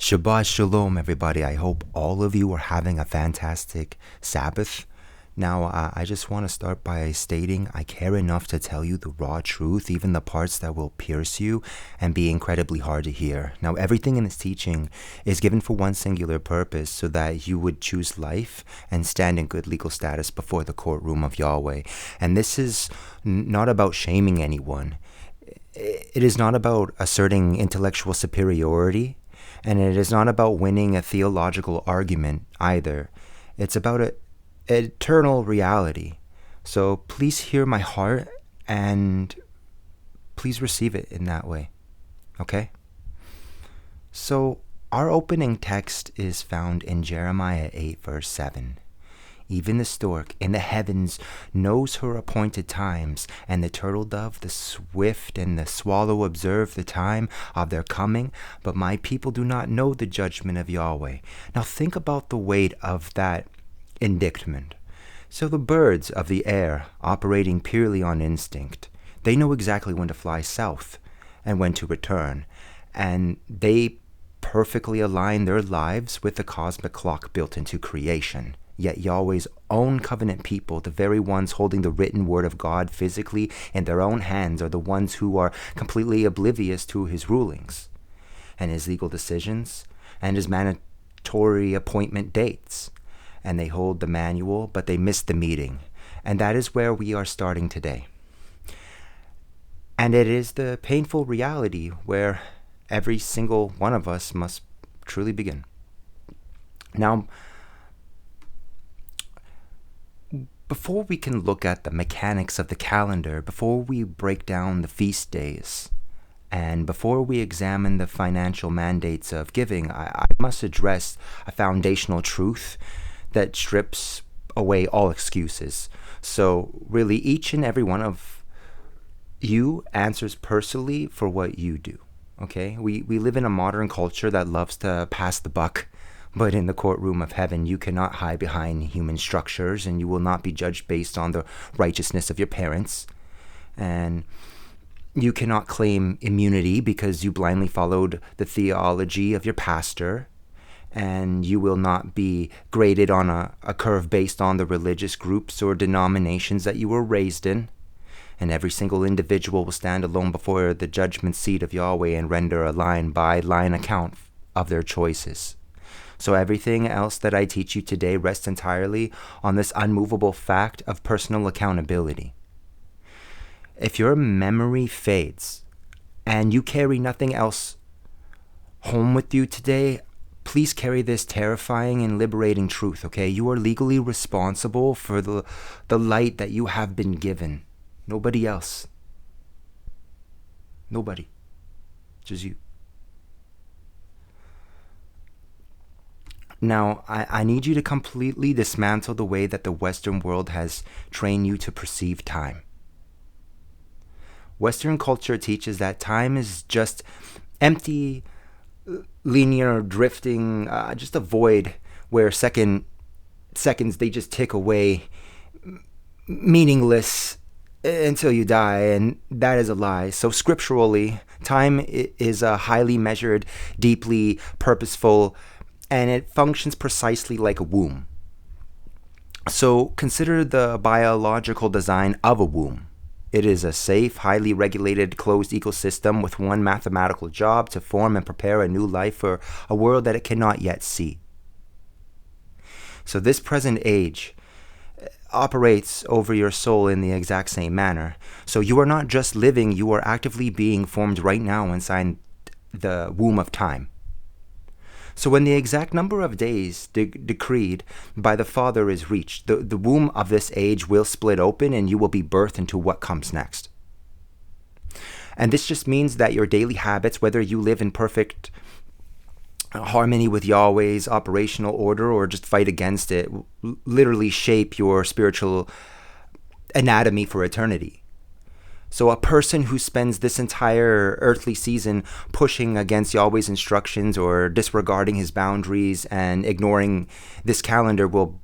Shabbat Shalom, everybody. I hope all of you are having a fantastic Sabbath. Now, I just want to start by stating I care enough to tell you the raw truth, even the parts that will pierce you and be incredibly hard to hear. Now, everything in this teaching is given for one singular purpose, so that you would choose life and stand in good legal status before the courtroom of Yahweh. And this is not about shaming anyone. It is not about asserting intellectual superiority. And it is not about winning a theological argument either. It's about an eternal reality. So please hear my heart and please receive it in that way. Okay? So our opening text is found in Jeremiah 8 verse 7. Even the stork in the heavens knows her appointed times, and the turtle dove, the swift, and the swallow observe the time of their coming, but my people do not know the judgment of Yahweh. Now think about the weight of that indictment. So the birds of the air, operating purely on instinct, they know exactly when to fly south and when to return, and they perfectly align their lives with the cosmic clock built into creation. Yet Yahweh's own covenant people, the very ones holding the written word of God physically in their own hands, are the ones who are completely oblivious to his rulings and his legal decisions and his mandatory appointment dates. And they hold the manual, but they miss the meeting. And that is where we are starting today. And it is the painful reality where every single one of us must truly begin. Now, before we can look at the mechanics of the calendar, before we break down the feast days, and before we examine the financial mandates of giving, I must address a foundational truth that strips away all excuses. So really, each and every one of you answers personally for what you do. Okay? We live in a modern culture that loves to pass the buck. But in the courtroom of heaven, you cannot hide behind human structures, and you will not be judged based on the righteousness of your parents. And you cannot claim immunity because you blindly followed the theology of your pastor. And you will not be graded on a curve based on the religious groups or denominations that you were raised in. And every single individual will stand alone before the judgment seat of Yahweh and render a line-by-line account of their choices. So everything else that I teach you today rests entirely on this unmovable fact of personal accountability. If your memory fades and you carry nothing else home with you today, please carry this terrifying and liberating truth, okay? You are legally responsible for the light that you have been given. Nobody else. Nobody. Just you. Now, I need you to completely dismantle the way that the Western world has trained you to perceive time. Western culture teaches that time is just empty, linear, drifting, just a void where seconds, they just tick away, meaningless until you die, and that is a lie. So scripturally, time is a highly measured, deeply purposeful, and it functions precisely like a womb. So consider the biological design of a womb. It is a safe, highly regulated, closed ecosystem with one mathematical job: to form and prepare a new life for a world that it cannot yet see. So this present age operates over your soul in the exact same manner. So you are not just living, you are actively being formed right now inside the womb of time. So when the exact number of days decreed by the Father is reached, the womb of this age will split open and you will be birthed into what comes next. And this just means that your daily habits, whether you live in perfect harmony with Yahweh's operational order or just fight against it, literally shape your spiritual anatomy for eternity. So a person who spends this entire earthly season pushing against Yahweh's instructions or disregarding his boundaries and ignoring this calendar will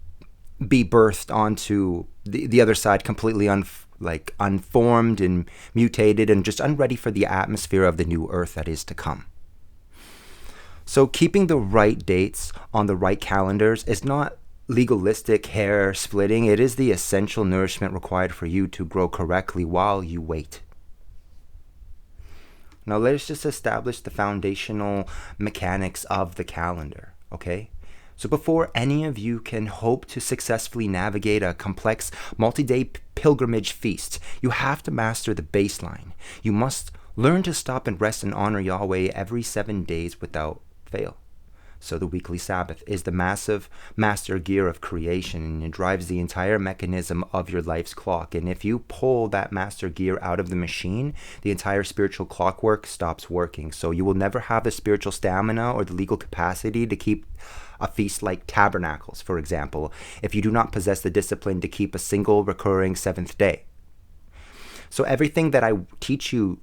be birthed onto the other side completely unformed and mutated and just unready for the atmosphere of the new earth that is to come. So keeping the right dates on the right calendars is not legalistic hair splitting. It is the essential nourishment required for you to grow correctly while you wait. Now let's just establish the foundational mechanics of the calendar, okay? So before any of you can hope to successfully navigate a complex multi-day pilgrimage feast, you have to master the baseline. You must learn to stop and rest and honor Yahweh every 7 days without fail. So the weekly Sabbath is the massive master gear of creation, and it drives the entire mechanism of your life's clock. And if you pull that master gear out of the machine, the entire spiritual clockwork stops working. So you will never have the spiritual stamina or the legal capacity to keep a feast like tabernacles, for example, if you do not possess the discipline to keep a single recurring seventh day. So everything that I teach you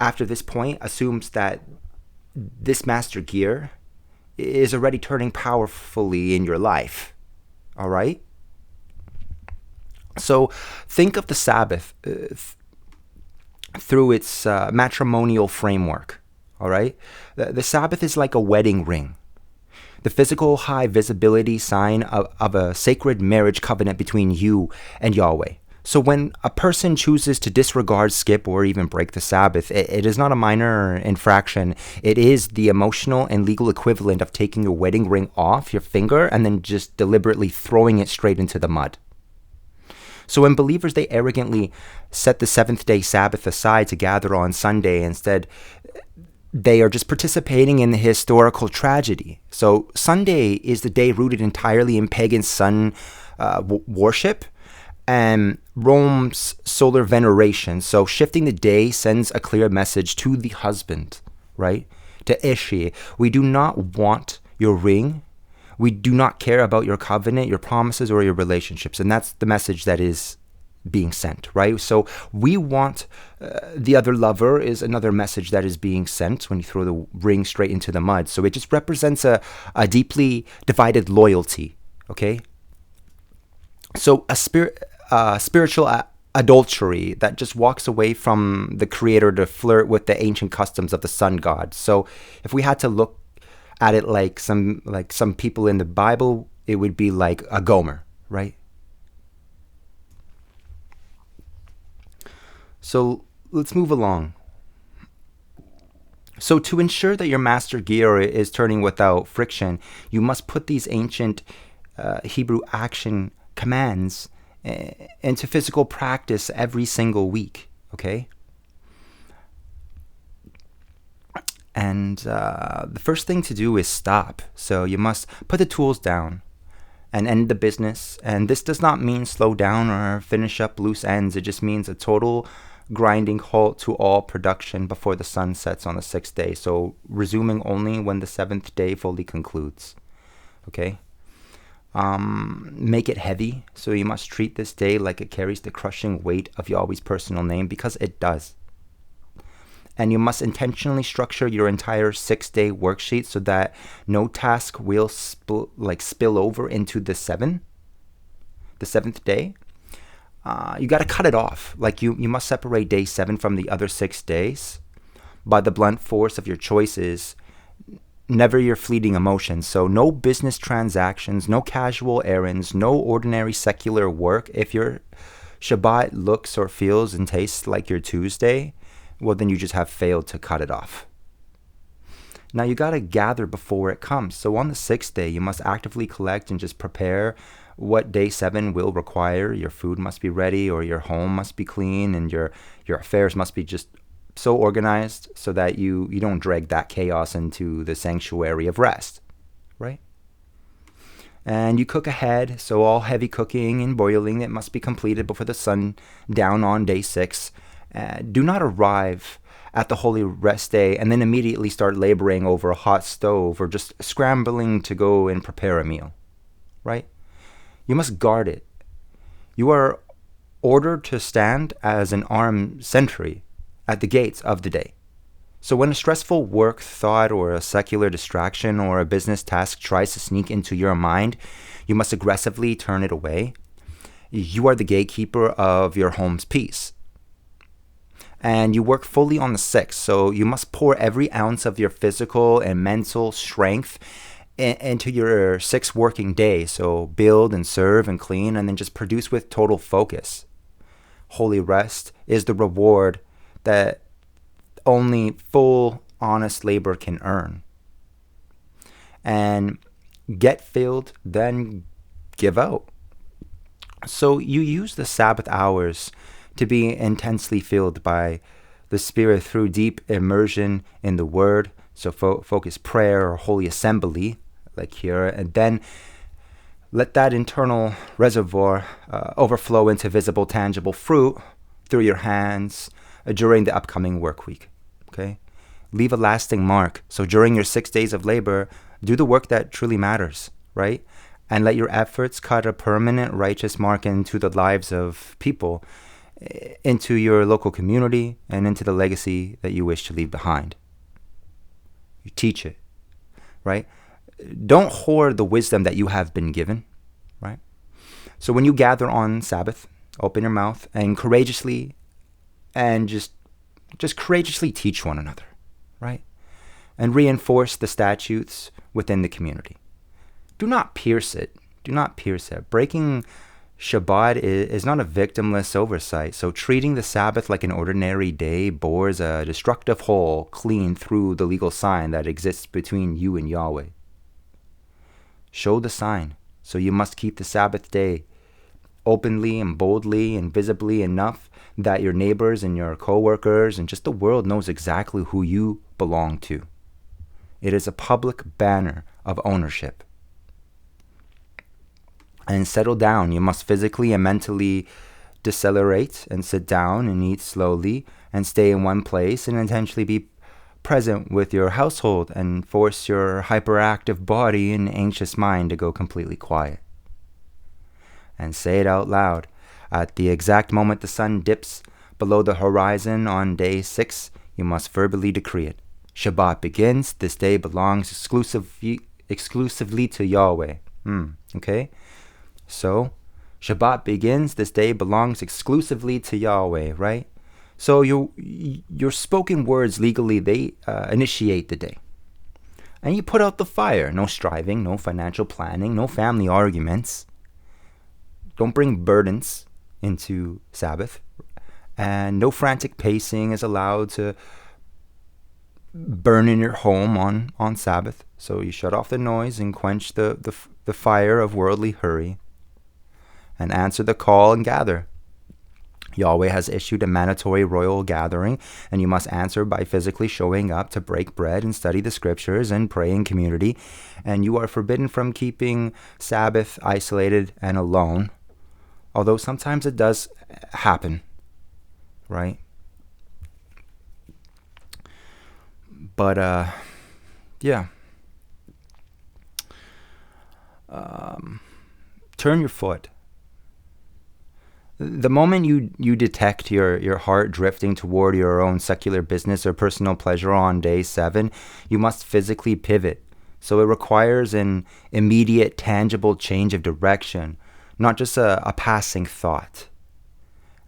after this point assumes that this master gear is already turning powerfully in your life. All right? So think of the Sabbath through its matrimonial framework. All right? The Sabbath is like a wedding ring, the physical high visibility sign of a sacred marriage covenant between you and Yahweh. So when a person chooses to disregard, skip, or even break the Sabbath, it is not a minor infraction. It is the emotional and legal equivalent of taking your wedding ring off your finger and then just deliberately throwing it straight into the mud. So when believers, they arrogantly set the seventh-day Sabbath aside to gather on Sunday, instead, they are just participating in the historical tragedy. So Sunday is the day rooted entirely in pagan sun worship and Rome's solar veneration. So shifting the day sends a clear message to the husband, right? To Ishi, we do not want your ring. We do not care about your covenant, your promises, or your relationships. And that's the message that is being sent, right? So we want the other lover is another message that is being sent when you throw the ring straight into the mud. So it just represents a deeply divided loyalty, okay? So a spiritual adultery that just walks away from the Creator to flirt with the ancient customs of the sun god. So if we had to look at it like some people in the Bible, it would be like a Gomer, right? So let's move along. So to ensure that your master gear is turning without friction, you must put these ancient Hebrew action commands into physical practice every single week, okay? And the first thing to do is stop. So you must put the tools down and end the business. And this does not mean slow down or finish up loose ends. It just means a total grinding halt to all production before the sun sets on the 6th day. So resuming only when the 7th day fully concludes, okay? Make it heavy. So you must treat this day like it carries the crushing weight of Yahweh's personal name, because it does. And you must intentionally structure your entire 6-day worksheet so that no task will spill over into the 7th day. You got to cut it off. Like you must separate day 7 from the other 6 days by the blunt force of your choices, never your fleeting emotions. So no business transactions, no casual errands, no ordinary secular work. If your Shabbat looks or feels and tastes like your Tuesday, well, then you just have failed to cut it off. Now you got to gather before it comes. So on the 6th day, you must actively collect and just prepare what day 7 will require. Your food must be ready, or your home must be clean, and your affairs must be just so organized so that you don't drag that chaos into the sanctuary of rest, right? And you cook ahead, so all heavy cooking and boiling, it must be completed before the sun down on day 6. Do not arrive at the holy rest day and then immediately start laboring over a hot stove or just scrambling to go and prepare a meal, right? You must guard it. You are ordered to stand as an armed sentry at the gates of the day. So when a stressful work thought or a secular distraction or a business task tries to sneak into your mind, you must aggressively turn it away. You are the gatekeeper of your home's peace. and you work fully on the 6th. So you must pour every ounce of your physical and mental strength into your 6th working day. So build and serve and clean, and then just produce with total focus. Holy rest is the reward that only full, honest labor can earn. And get filled, then give out. So you use the Sabbath hours to be intensely filled by the Spirit through deep immersion in the Word. So focus prayer or holy assembly, like here, and then let that internal reservoir overflow into visible, tangible fruit through your hands during the upcoming work week. Okay? Leave a lasting mark. So during your 6 days of labor, do the work that truly matters, right? And let your efforts cut a permanent righteous mark into the lives of people, into your local community, and into the legacy that you wish to leave behind. You teach it, right? Don't hoard the wisdom that you have been given, right? So when you gather on Sabbath, open your mouth and courageously and just courageously teach one another, right? And reinforce the statutes within the community. Do not pierce it. Do not pierce it. Breaking Shabbat is not a victimless oversight. So treating the Sabbath like an ordinary day bores a destructive hole clean through the legal sign that exists between you and Yahweh. Show the sign. So you must keep the Sabbath day openly and boldly and visibly enough that your neighbors and your co-workers and just the world knows exactly who you belong to. It is a public banner of ownership. And settle down. You must physically and mentally decelerate and sit down and eat slowly and stay in one place and intentionally be present with your household and force your hyperactive body and anxious mind to go completely quiet. And say it out loud. At the exact moment the sun dips below the horizon on day 6, you must verbally decree it. Shabbat begins. This day belongs exclusively to Yahweh. Okay? So, Shabbat begins. This day belongs exclusively to Yahweh, right? So your spoken words legally, they initiate the day. And you put out the fire. No striving, no financial planning, no family arguments. Don't bring burdens into Sabbath. And no frantic pacing is allowed to burn in your home on Sabbath. So you shut off the noise and quench the fire of worldly hurry. And answer the call and gather. Yahweh has issued a mandatory royal gathering, and you must answer by physically showing up to break bread and study the scriptures and pray in community. And you are forbidden from keeping Sabbath isolated and alone, although sometimes it does happen, right? But, yeah. Turn your foot. The moment you detect your heart drifting toward your own secular business or personal pleasure on day 7, you must physically pivot. So it requires an immediate, tangible change of direction, not just a passing thought.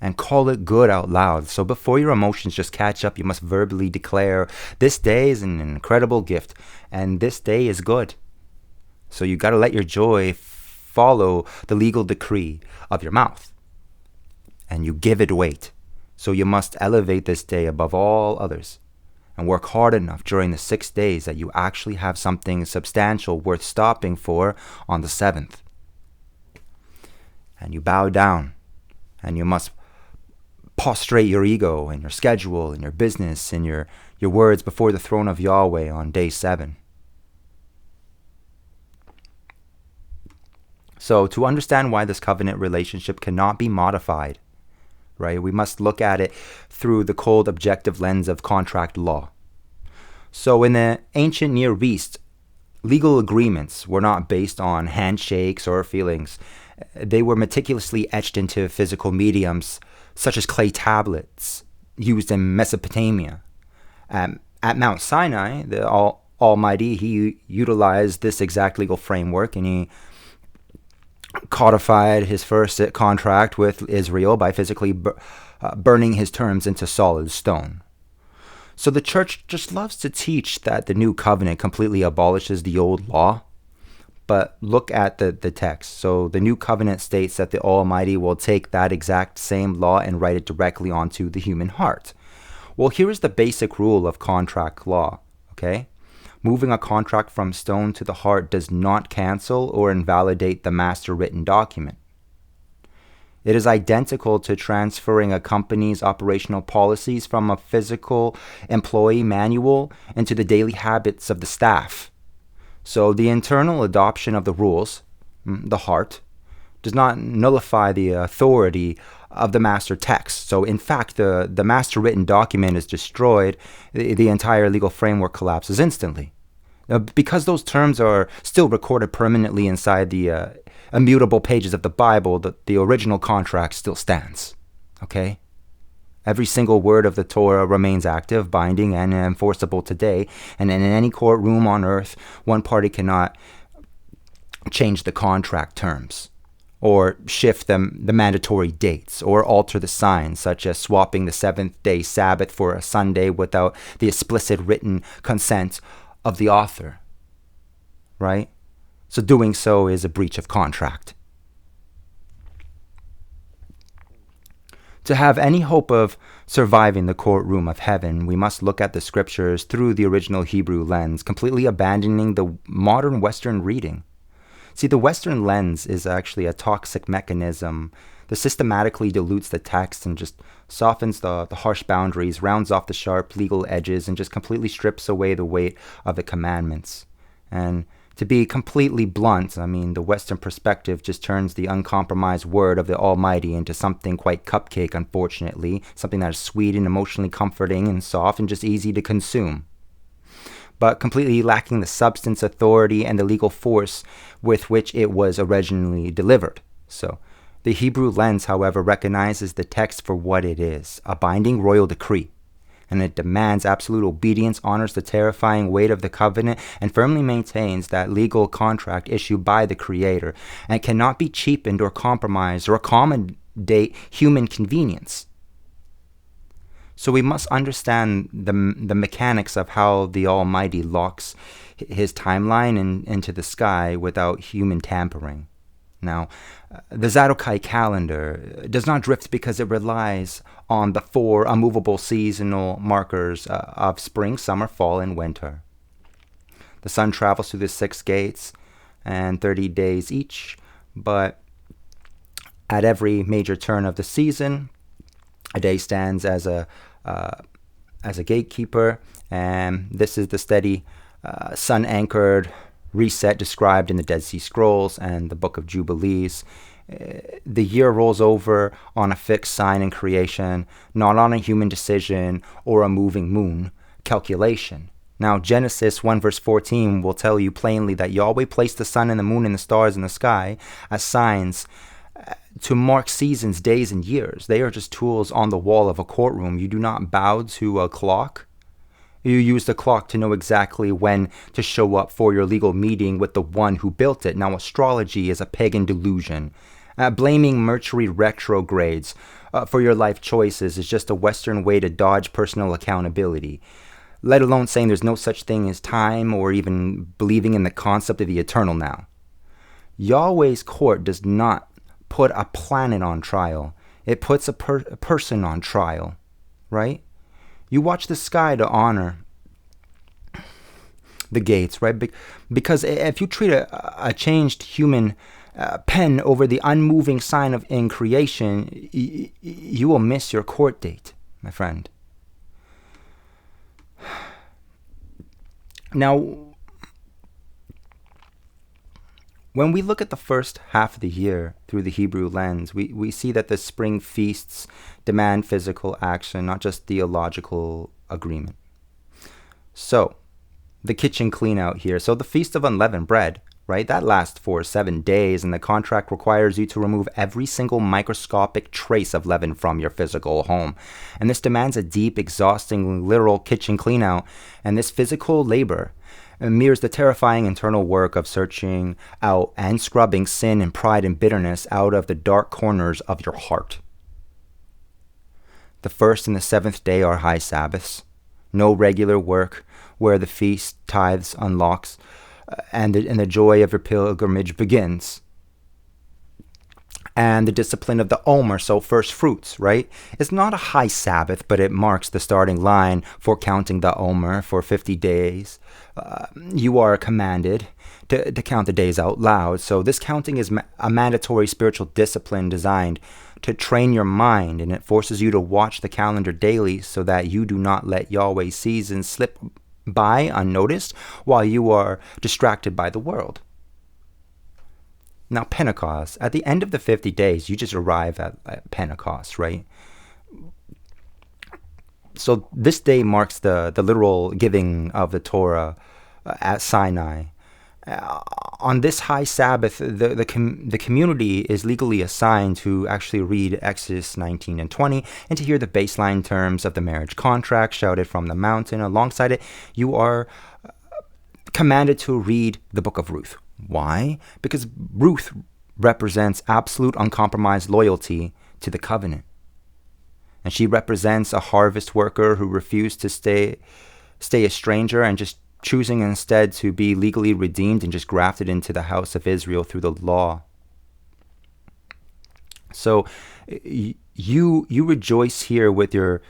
And call it good out loud. So before your emotions just catch up, you must verbally declare, this day is an incredible gift, and this day is good. So you got to let your joy follow the legal decree of your mouth. And you give it weight. So you must elevate this day above all others and work hard enough during the 6 days that you actually have something substantial worth stopping for on the 7th. And you bow down, and you must prostrate your ego and your schedule and your business and your words before the throne of Yahweh on day 7. So to understand why this covenant relationship cannot be modified, right? We must look at it through the cold objective lens of contract law. So in the ancient Near East, legal agreements were not based on handshakes or feelings. They were meticulously etched into physical mediums, such as clay tablets used in Mesopotamia. At Mount Sinai, the Almighty, he utilized this exact legal framework, and he codified his first contract with Israel by physically burning his terms into solid stone. So the church just loves to teach that the new covenant completely abolishes the old law. But look at the text. So the new covenant states that the Almighty will take that exact same law and write it directly onto the human heart. Well, here is the basic rule of contract law, okay? Moving a contract from stone to the heart does not cancel or invalidate the master written document. It is identical to transferring a company's operational policies from a physical employee manual into the daily habits of the staff. So the internal adoption of the rules, the heart, does not nullify the authority of the master text. So in fact, the master written document is destroyed, the entire legal framework collapses instantly. Because those terms are still recorded permanently inside the immutable pages of the Bible, the original contract still stands. Okay? Every single word of the Torah remains active, binding, and enforceable today. And in any courtroom on earth, one party cannot change the contract terms, or shift the mandatory dates, or alter the signs, such as swapping the seventh-day Sabbath for a Sunday without the explicit written consent of the author. Right? So doing so is a breach of contract. To have any hope of surviving the courtroom of heaven, we must look at the scriptures through the original Hebrew lens, completely abandoning the modern Western reading. See, the Western lens is actually a toxic mechanism that systematically dilutes the text and just softens the harsh boundaries, rounds off the sharp legal edges, and just completely strips away the weight of the commandments. And to be completely blunt, I mean, the Western perspective just turns the uncompromised word of the Almighty into something quite cupcake, unfortunately, something that is sweet and emotionally comforting and soft and just easy to consume, but completely lacking the substance, authority, and the legal force with which it was originally delivered. So, the Hebrew lens, however, recognizes the text for what it is, a binding royal decree. And it demands absolute obedience, honors the terrifying weight of the covenant, and firmly maintains that legal contract issued by the Creator, and cannot be cheapened or compromised or accommodate human convenience. So we must understand the mechanics of how the Almighty locks his timeline into the sky without human tampering. Now, the Zadokai calendar does not drift because it relies on the 4 unmovable seasonal markers of spring, summer, fall, and winter. The sun travels through the 6 gates and 30 days each, but at every major turn of the season, a day stands as a gatekeeper, and this is the steady sun-anchored reset described in the Dead Sea Scrolls and the Book of Jubilees. The year rolls over on a fixed sign in creation, not on a human decision or a moving moon calculation. Now, Genesis 1 verse 14 will tell you plainly that Yahweh placed the sun and the moon and the stars in the sky as signs to mark seasons, days, and years. They are just tools on the wall of a courtroom. You do not bow to a clock. You use the clock to know exactly when to show up for your legal meeting with the one who built it. Now, astrology is a pagan delusion. Blaming Mercury retrogrades for your life choices is just a Western way to dodge personal accountability, let alone saying there's no such thing as time or even believing in the concept of the eternal now. Yahweh's court does not put a planet on trial. It puts a person on trial, right? You watch the sky to honor the gates, right? Because if you treat a changed human pen over the unmoving sign in creation, you will miss your court date, my friend. Now, when we look at the first half of the year through the Hebrew lens, we see that the spring feasts demand physical action, not just theological agreement. So, the kitchen clean out here. So the Feast of Unleavened Bread, right? That lasts for 7 days, and the contract requires you to remove every single microscopic trace of leaven from your physical home. And this demands a deep, exhausting, literal kitchen clean out, and this physical labor mirrors the terrifying internal work of searching out and scrubbing sin and pride and bitterness out of the dark corners of your heart. The first and the seventh day are high Sabbaths. No regular work, where the feast, tithes, unlocks, and the joy of your pilgrimage begins. And the discipline of the Omer, so first fruits, right? It's not a high Sabbath, but it marks the starting line for counting the Omer for 50 days. You are commanded to count the days out loud. So this counting is a mandatory spiritual discipline designed to train your mind, and it forces you to watch the calendar daily so that you do not let Yahweh's seasons slip by unnoticed while you are distracted by the world. Now, Pentecost, at the end of the 50 days, you just arrive at Pentecost, right? So this day marks the literal giving of the Torah at Sinai. On this high Sabbath, the community is legally assigned to actually read Exodus 19 and 20 and to hear the baseline terms of the marriage contract shouted from the mountain. Alongside it, you are commanded to read the book of Ruth. Why? Because Ruth represents absolute uncompromised loyalty to the covenant. And she represents a harvest worker who refused to stay a stranger and just choosing instead to be legally redeemed and just grafted into the house of Israel through the law. So you rejoice here with your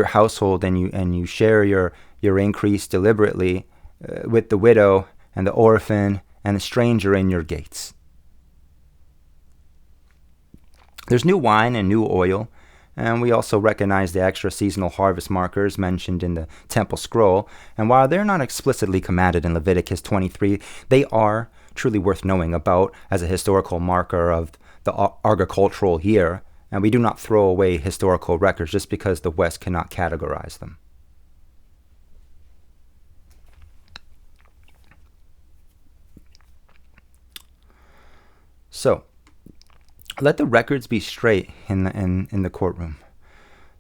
household, and you share your increase deliberately with the widow and the orphan and the stranger in your gates. There's new wine and new oil, and we also recognize the extra seasonal harvest markers mentioned in the temple scroll. And while they're not explicitly commanded in Leviticus 23, they are truly worth knowing about as a historical marker of the agricultural year, and we do not throw away historical records just because the West cannot categorize them. So, let the records be straight in the courtroom.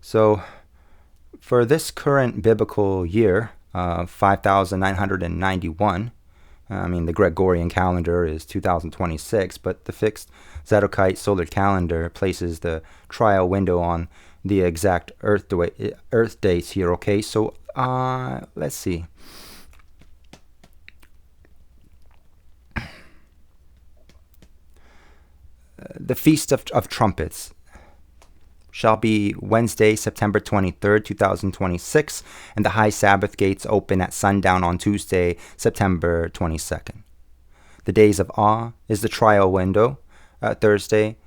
So, for this current biblical year, 5,991, the Gregorian calendar is 2026, but the fixed Zadokite solar calendar places the trial window on the exact Earth dates here. Okay, so let's see. The Feast of Trumpets shall be Wednesday, September 23rd, 2026, and the High Sabbath gates open at sundown on Tuesday, September 22nd. The Days of Awe is the trial window, Thursday,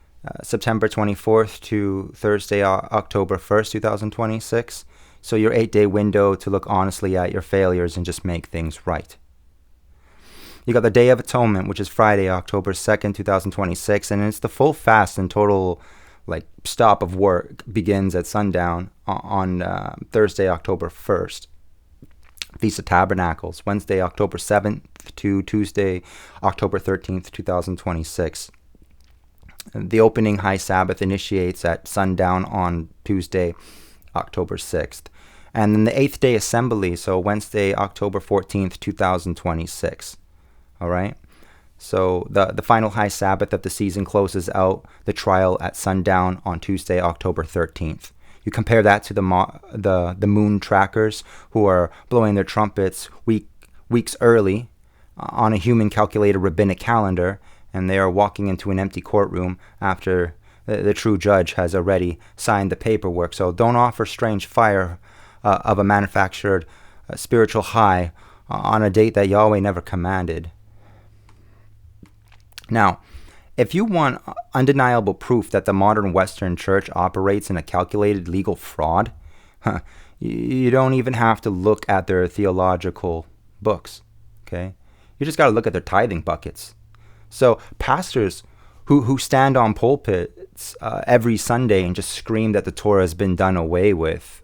September 24th to Thursday, October 1st, 2026. So your 8-day window to look honestly at your failures and just make things right. You got the Day of Atonement, which is Friday, October 2nd, 2026, and it's the full fast and total stop of work begins at sundown on Thursday, October 1st. Feast of Tabernacles, Wednesday, October 7th to Tuesday, October 13th, 2026. The opening High Sabbath initiates at sundown on Tuesday, October 6th. And then the 8th day assembly, so Wednesday, October 14th, 2026. All right. So the final High Sabbath of the season closes out the trial at sundown on Tuesday, October 13th. You compare that to the moon trackers who are blowing their trumpets weeks early on a human calculated rabbinic calendar, and they are walking into an empty courtroom after the true judge has already signed the paperwork. So don't offer strange fire of a manufactured spiritual high on a date that Yahweh never commanded. Now, if you want undeniable proof that the modern Western church operates in a calculated legal fraud, you don't even have to look at their theological books, okay? You just got to look at their tithing buckets. So pastors who stand on pulpits every Sunday and just scream that the Torah has been done away with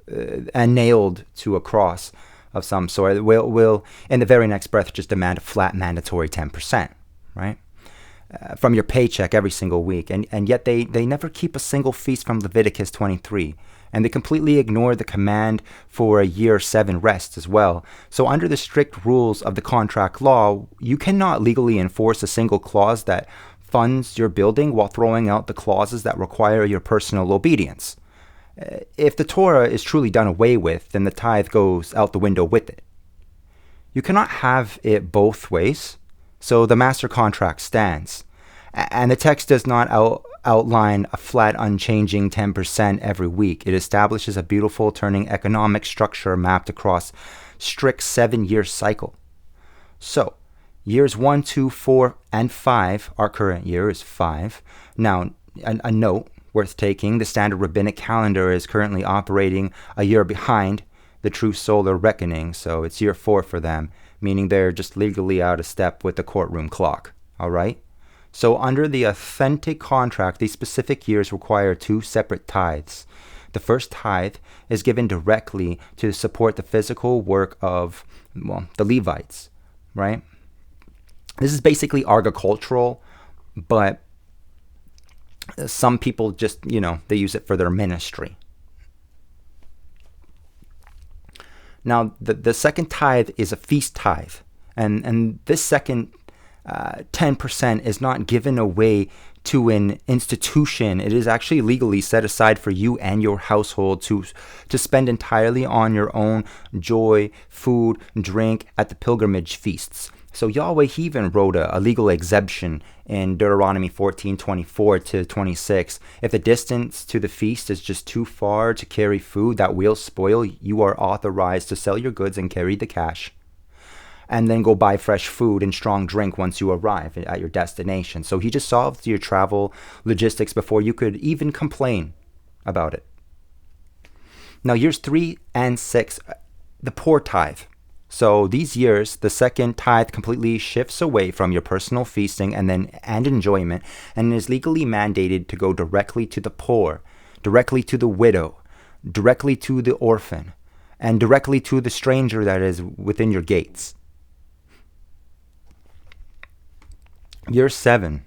and nailed to a cross of some sort will in the very next breath just demand a flat mandatory 10%, right? From your paycheck every single week. And yet they never keep a single feast from Leviticus 23. And they completely ignore the command for a year 7 rest as well. So under the strict rules of the contract law, you cannot legally enforce a single clause that funds your building while throwing out the clauses that require your personal obedience. If the Torah is truly done away with, then the tithe goes out the window with it. You cannot have it both ways, so the master contract stands. And the text does not outline a flat, unchanging 10% every week. It establishes a beautiful turning economic structure mapped across strict 7-year cycle. So, years 1, 2, 4, and 5, our current year is 5. Now, a note worth taking, the standard rabbinic calendar is currently operating a year behind the true solar reckoning, so it's year 4 for them, meaning they're just legally out of step with the courtroom clock, all right? So under the authentic contract, these specific years require 2 separate tithes. The first tithe is given directly to support the physical work of, the Levites, right? This is basically agricultural, but some people just, they use it for their ministry. Now, the second tithe is a feast tithe, and this second 10% is not given away to an institution. It is actually legally set aside for you and your household to spend entirely on your own joy, food, drink at the pilgrimage feasts. So Yahweh, he even wrote a legal exemption in Deuteronomy 14:24 to 26. If the distance to the feast is just too far to carry food that will spoil, you are authorized to sell your goods and carry the cash, and then go buy fresh food and strong drink once you arrive at your destination. So he just solved your travel logistics before you could even complain about it. Now, years 3 and 6, the poor tithe. So these years, the second tithe completely shifts away from your personal feasting and enjoyment, and is legally mandated to go directly to the poor, directly to the widow, directly to the orphan, and directly to the stranger that is within your gates. Year 7,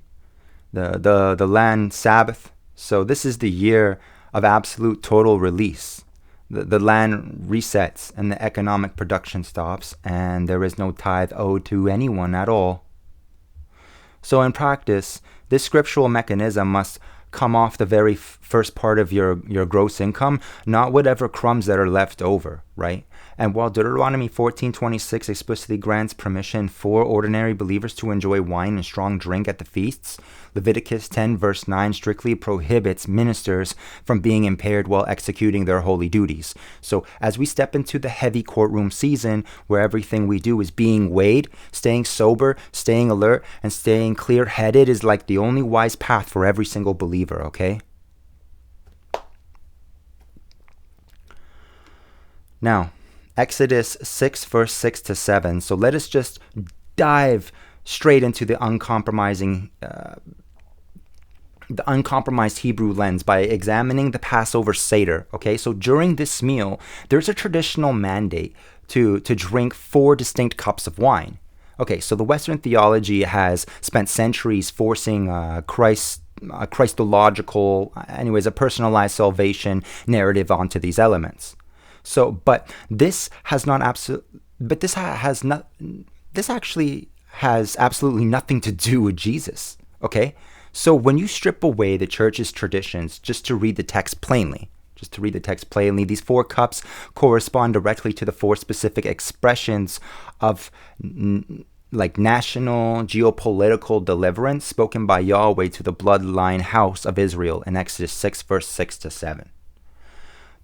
the land Sabbath. So this is the year of absolute total release. The land resets and the economic production stops, and there is no tithe owed to anyone at all. So in practice, this scriptural mechanism must come off the very first part of your gross income, not whatever crumbs that are left over, right? And while Deuteronomy 14:26 explicitly grants permission for ordinary believers to enjoy wine and strong drink at the feasts, Leviticus 10 verse 9 strictly prohibits ministers from being impaired while executing their holy duties. So as we step into the heavy courtroom season, where everything we do is being weighed, staying sober, staying alert, and staying clear-headed is like the only wise path for every single believer, okay? Now, Exodus 6 verse 6 to 7. So let us just dive straight into the uncompromised Hebrew lens by examining the Passover Seder. Okay, so during this meal, there's a traditional mandate to drink 4 distinct cups of wine. Okay, so the Western theology has spent centuries forcing a Christological, a personalized salvation narrative onto these elements. So, this actually has absolutely nothing to do with Jesus, okay? So when you strip away the church's traditions just to read the text plainly, these 4 cups correspond directly to the 4 specific expressions of national geopolitical deliverance spoken by Yahweh to the bloodline house of Israel in Exodus 6 verse 6 to 7.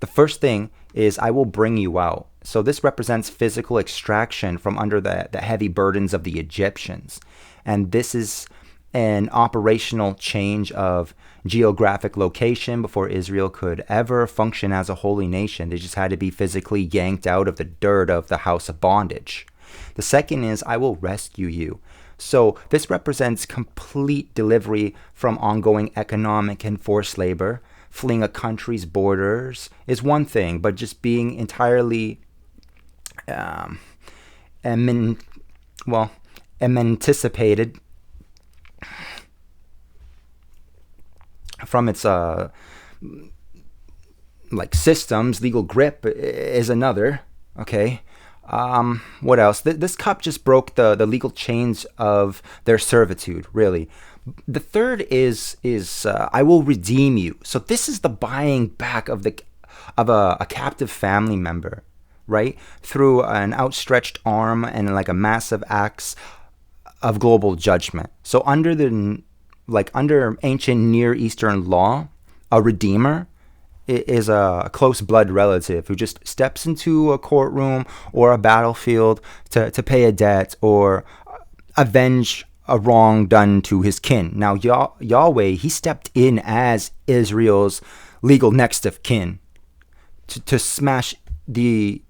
The first thing is, I will bring you out. So this represents physical extraction from under the heavy burdens of the Egyptians. And this is an operational change of geographic location before Israel could ever function as a holy nation. They just had to be physically yanked out of the dirt of the house of bondage. The second is, I will rescue you. So this represents complete delivery from ongoing economic and forced labor. Fleeing a country's borders is one thing, but just being entirely emancipated from its systems, legal grip is another. Okay. What else? This cup just broke the legal chains of their servitude, really. The third is I will redeem you. So this is the buying back of the of a captive family member, right? Through an outstretched arm and like a massive axe of global judgment. So under ancient Near Eastern law, a redeemer is a close blood relative who just steps into a courtroom or a battlefield to pay a debt or avenge a wrong done to his kin. Now, Yahweh, he stepped in as Israel's legal next of kin to smash the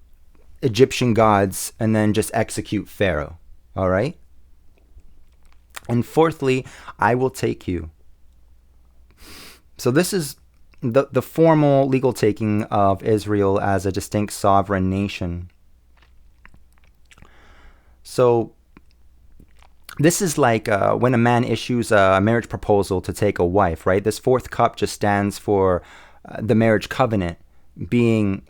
Egyptian gods and then just execute Pharaoh. All right? And fourthly, I will take you. So this is the formal legal taking of Israel as a distinct sovereign nation. So this is like when a man issues a marriage proposal to take a wife, right? This fourth cup just stands for the marriage covenant being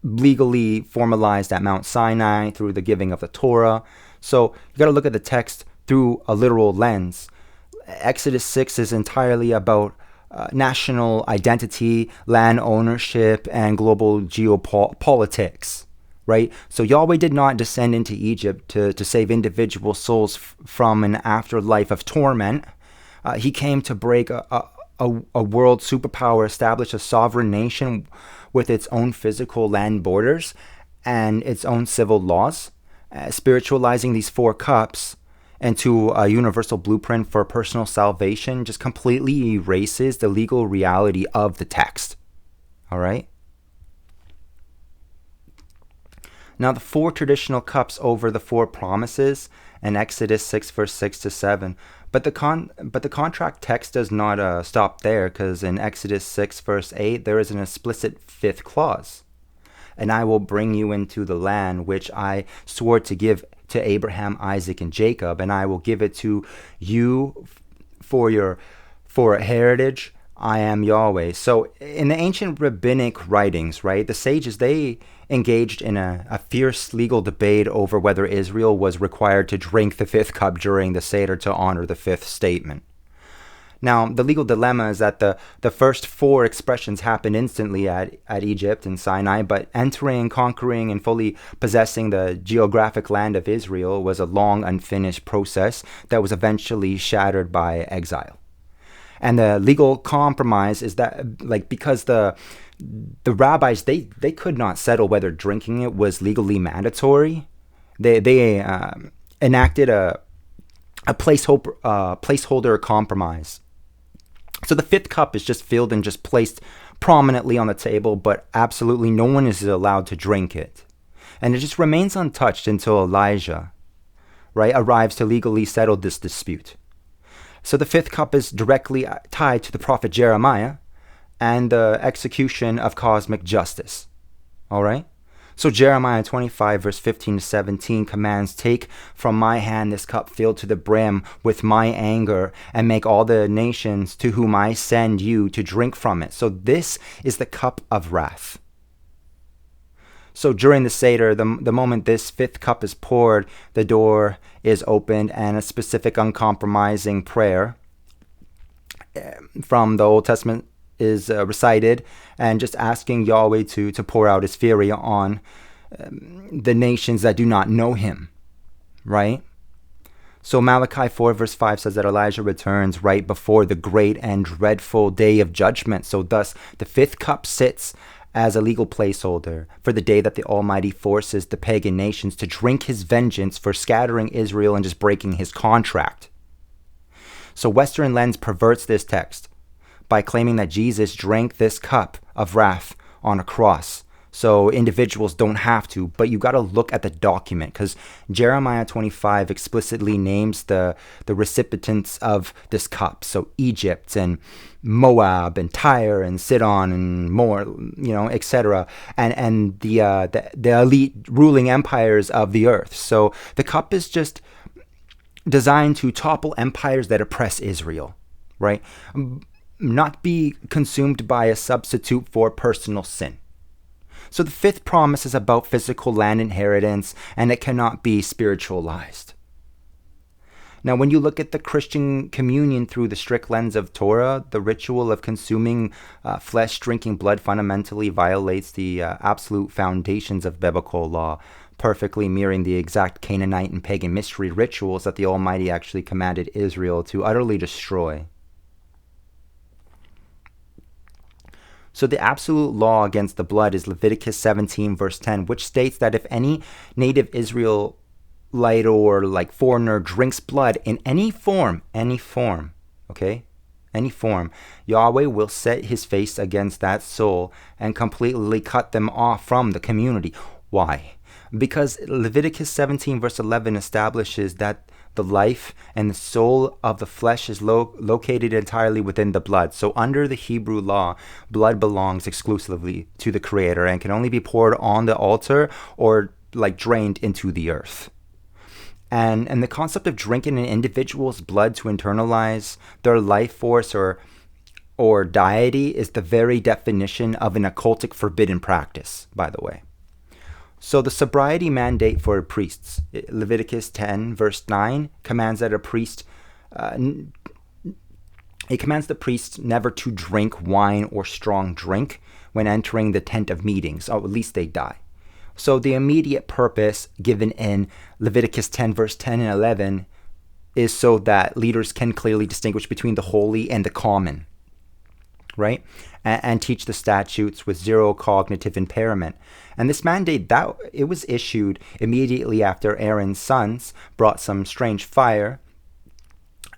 legally formalized at Mount Sinai through the giving of the Torah. So you got to look at the text through a literal lens. Exodus 6 is entirely about national identity, land ownership, and global geopolitics, right? So Yahweh did not descend into Egypt to save individual souls from an afterlife of torment. He came to break a world superpower, establish a sovereign nation with its own physical land borders and its own civil laws, spiritualizing these four cups into a universal blueprint for personal salvation just completely erases the legal reality of the text. All right? Now, the four traditional cups over the four promises in Exodus 6, verse 6 to 7. But the contract text does not stop there, because in Exodus 6, verse 8, there is an explicit fifth clause. And I will bring you into the land which I swore to give to Abraham, Isaac, and Jacob, and I will give it to you for a heritage. I am Yahweh. So in the ancient rabbinic writings, right, the sages, they engaged in a fierce legal debate over whether Israel was required to drink the fifth cup during the Seder to honor the fifth statement. Now, the legal dilemma is that the first four expressions happened instantly at Egypt and Sinai, but entering, conquering, and fully possessing the geographic land of Israel was a long, unfinished process that was eventually shattered by exile. And the legal compromise is that, like, because the rabbis, they could not settle whether drinking it was legally mandatory, they enacted a placeholder compromise. So the fifth cup is just filled and just placed prominently on the table, but absolutely no one is allowed to drink it. And it just remains untouched until Elijah, right, arrives to legally settle this dispute. So the fifth cup is directly tied to the prophet Jeremiah and the execution of cosmic justice. All right? So Jeremiah 25, verse 15 to 17 commands, "Take from my hand this cup filled to the brim with my anger, and make all the nations to whom I send you to drink from it." So this is the cup of wrath. So during the Seder, the moment this fifth cup is poured, the door is opened and a specific uncompromising prayer from the Old Testament is recited, and just asking Yahweh to pour out his fury on the nations that do not know him, right? So Malachi 4 verse 5 says that Elijah returns right before the great and dreadful day of judgment. So thus the fifth cup sits as a legal placeholder for the day that the Almighty forces the pagan nations to drink his vengeance for scattering Israel and just breaking his contract. So Western lens perverts this text by claiming that Jesus drank this cup of wrath on a cross, so individuals don't have to. But you got to look at the document, because Jeremiah 25 explicitly names the recipients of this cup. So Egypt and Moab and Tyre and Sidon and more, etc. And the elite ruling empires of the earth. So the cup is just designed to topple empires that oppress Israel, right? Not be consumed by a substitute for personal sin. So the fifth promise is about physical land inheritance, and it cannot be spiritualized. Now, when you look at the Christian communion through the strict lens of Torah, the ritual of consuming flesh, drinking blood fundamentally violates the absolute foundations of biblical law, perfectly mirroring the exact Canaanite and pagan mystery rituals that the Almighty actually commanded Israel to utterly destroy. So the absolute law against the blood is Leviticus 17, verse 10, which states that if any native Israelite or like foreigner drinks blood in any form, okay, any form, Yahweh will set his face against that soul and completely cut them off from the community. Why? Because Leviticus 17, verse 11 establishes that the life and the soul of the flesh is located entirely within the blood. So under the Hebrew law, blood belongs exclusively to the Creator and can only be poured on the altar or like drained into the earth. And the concept of drinking an individual's blood to internalize their life force or deity is the very definition of an occultic forbidden practice, by the way. So the sobriety mandate for priests, Leviticus 10, verse 9, commands that a priest, it commands the priest never to drink wine or strong drink when entering the tent of meetings, or at least they die. So the immediate purpose given in Leviticus 10, verse 10 and 11 is so that leaders can clearly distinguish between the holy and the common, right? And teach the statutes with zero cognitive impairment. And this mandate, that it was issued immediately after Aaron's sons brought some strange fire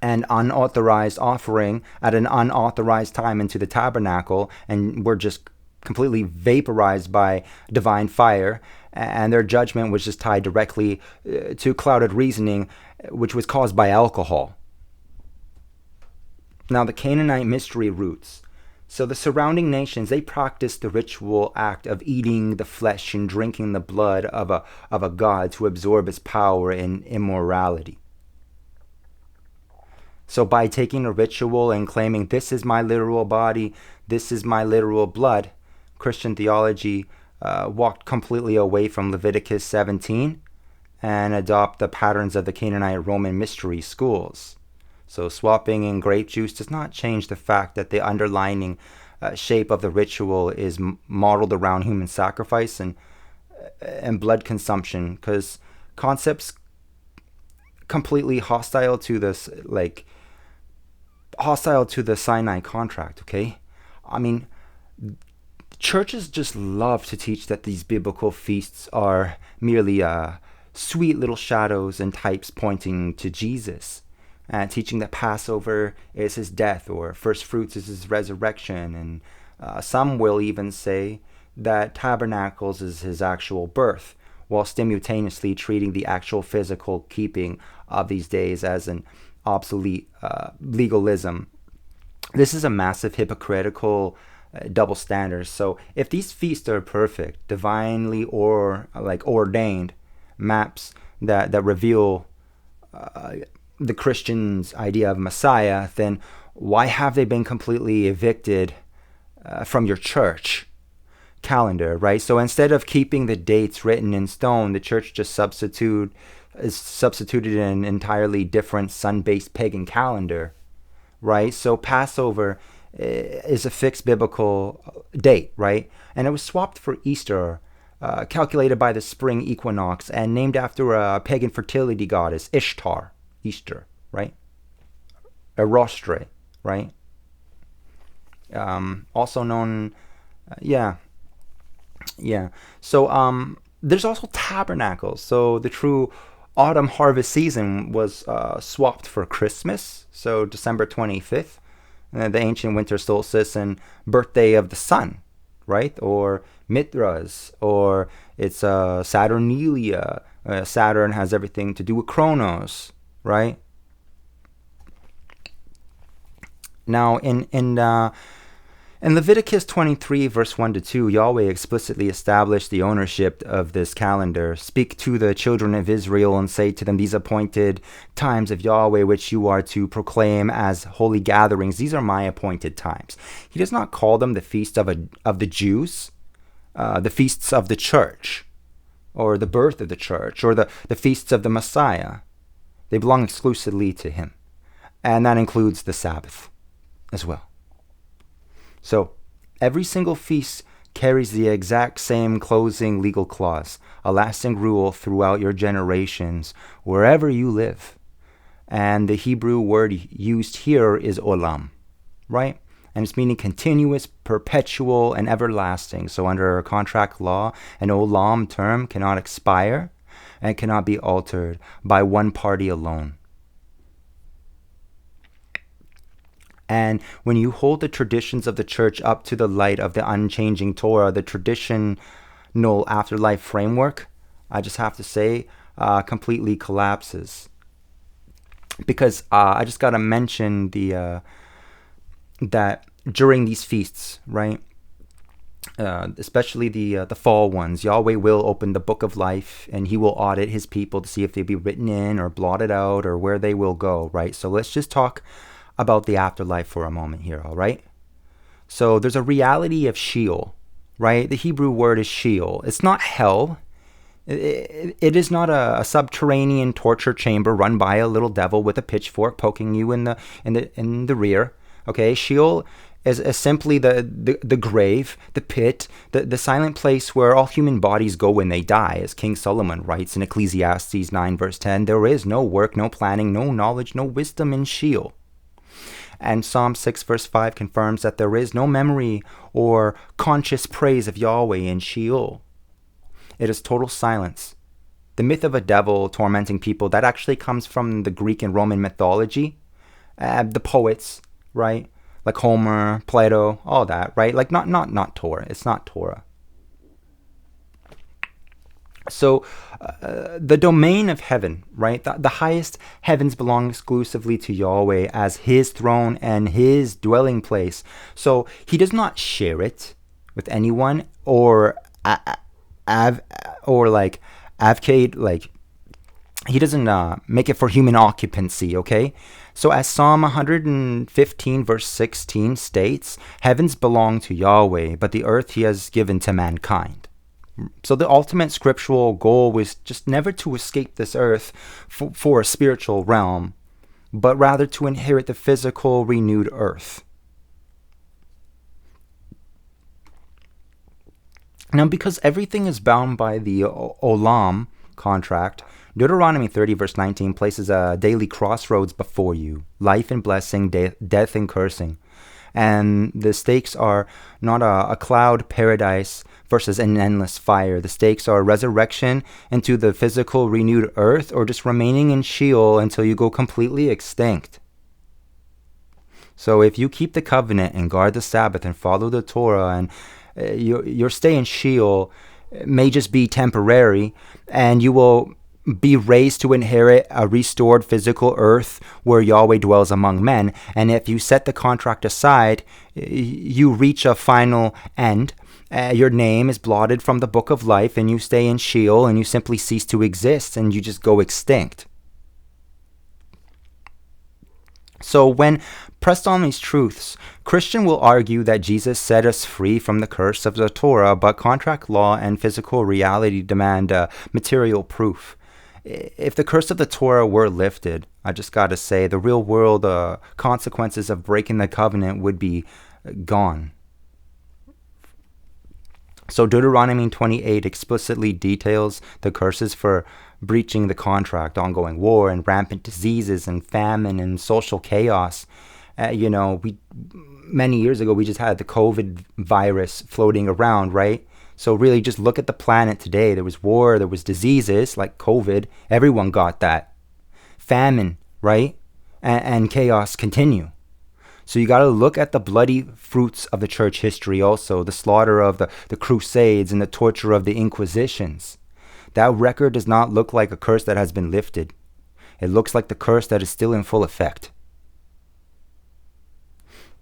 and unauthorized offering at an unauthorized time into the tabernacle, and were just completely vaporized by divine fire, and their judgment was just tied directly to clouded reasoning, which was caused by alcohol. Now, the Canaanite mystery roots. So the surrounding nations, they practiced the ritual act of eating the flesh and drinking the blood of a god to absorb its power in immorality. So by taking a ritual and claiming, this is my literal body, this is my literal blood, Christian theology walked completely away from Leviticus 17 and adopt the patterns of the Canaanite Roman mystery schools. So swapping in grape juice does not change the fact that the underlying shape of the ritual is modeled around human sacrifice and blood consumption, because concepts completely hostile to this, like hostile to the Sinai contract, okay? I mean, churches just love to teach that these biblical feasts are merely sweet little shadows and types pointing to Jesus. Teaching that Passover is his death or first fruits is his resurrection. And some will even say that Tabernacles is his actual birth, while simultaneously treating the actual physical keeping of these days as an obsolete legalism. This is a massive hypocritical double standard. So if these feasts are perfect, divinely or like ordained maps that reveal the Christians' idea of Messiah, then why have they been completely evicted from your church calendar, right? So instead of keeping the dates written in stone, the church just substituted an entirely different sun-based pagan calendar, right? So Passover is a fixed biblical date, right? And it was swapped for Easter, calculated by the spring equinox and named after a pagan fertility goddess, Ishtar. Easter, right? Erostre, right? Also known, yeah. So there's also tabernacles. So the true autumn harvest season was swapped for Christmas, so December 25th, the ancient winter solstice and birthday of the sun, right? Or Mithras, or it's Saturnalia. Saturn has everything to do with Kronos, right? Now, in Leviticus 23, verse 1 to 2, Yahweh explicitly established the ownership of this calendar. Speak to the children of Israel and say to them, these appointed times of Yahweh, which you are to proclaim as holy gatherings, these are my appointed times. He does not call them the feast of the Jews, the feasts of the church, or the birth of the church, or the feasts of the Messiah. They belong exclusively to him. And that includes the Sabbath as well. So every single feast carries the exact same closing legal clause, a lasting rule throughout your generations, wherever you live. And the Hebrew word used here is olam, right? And it's meaning continuous, perpetual, and everlasting. So under contract law, an olam term cannot expire and cannot be altered by one party alone. And when you hold the traditions of the church up to the light of the unchanging Torah, the traditional afterlife framework, I just have to say, completely collapses. Because I just got to mention that during these feasts, right, especially the fall ones, Yahweh will open the book of life, and he will audit his people to see if they be written in or blotted out or where they will go, right? So let's just talk about the afterlife for a moment here, all right? So there's a reality of Sheol, right? The Hebrew word is Sheol. It's not hell. It is not a subterranean torture chamber run by a little devil with a pitchfork poking you in the rear. Okay, Sheol is simply the grave, the pit, the silent place where all human bodies go when they die. As King Solomon writes in Ecclesiastes 9 verse 10, there is no work, no planning, no knowledge, no wisdom in Sheol. And Psalm 6 verse 5 confirms that there is no memory or conscious praise of Yahweh in Sheol. It is total silence. The myth of a devil tormenting people, that actually comes from the Greek and Roman mythology. The poets, right? Like Homer, Plato, all that, right? Like not Torah. It's not Torah. So the domain of heaven, right? The highest heavens belong exclusively to Yahweh as his throne and his dwelling place. So he does not share it with anyone or advocate, like he doesn't make it for human occupancy, okay? So as Psalm 115 verse 16 states, heavens belong to Yahweh, but the earth he has given to mankind. So the ultimate scriptural goal was just never to escape this earth for a spiritual realm, but rather to inherit the physical renewed earth. Now, because everything is bound by the olam contract, Deuteronomy 30 verse 19 places a daily crossroads before you, life and blessing, death and cursing. And the stakes are not a cloud paradise versus an endless fire. The stakes are resurrection into the physical renewed earth, or just remaining in Sheol until you go completely extinct. So if you keep the covenant and guard the Sabbath and follow the Torah, and your stay in Sheol may just be temporary, and you will be raised to inherit a restored physical earth where Yahweh dwells among men. And if you set the contract aside, you reach a final end. Your name is blotted from the book of life, and you stay in Sheol, and you simply cease to exist, and you just go extinct. So when pressed on these truths, Christian will argue that Jesus set us free from the curse of the Torah, but contract law and physical reality demand material proof. If the curse of the Torah were lifted, I just got to say, the real world consequences of breaking the covenant would be gone. So Deuteronomy 28 explicitly details the curses for breaching the contract, ongoing war and rampant diseases and famine and social chaos. Many years ago, we just had the COVID virus floating around, right? So really just look at the planet today. There was war, there was diseases like COVID. Everyone got that. Famine, right? And chaos continue. So you got to look at the bloody fruits of the church history also, the slaughter of the Crusades and the torture of the Inquisitions. That record does not look like a curse that has been lifted. It looks like the curse that is still in full effect.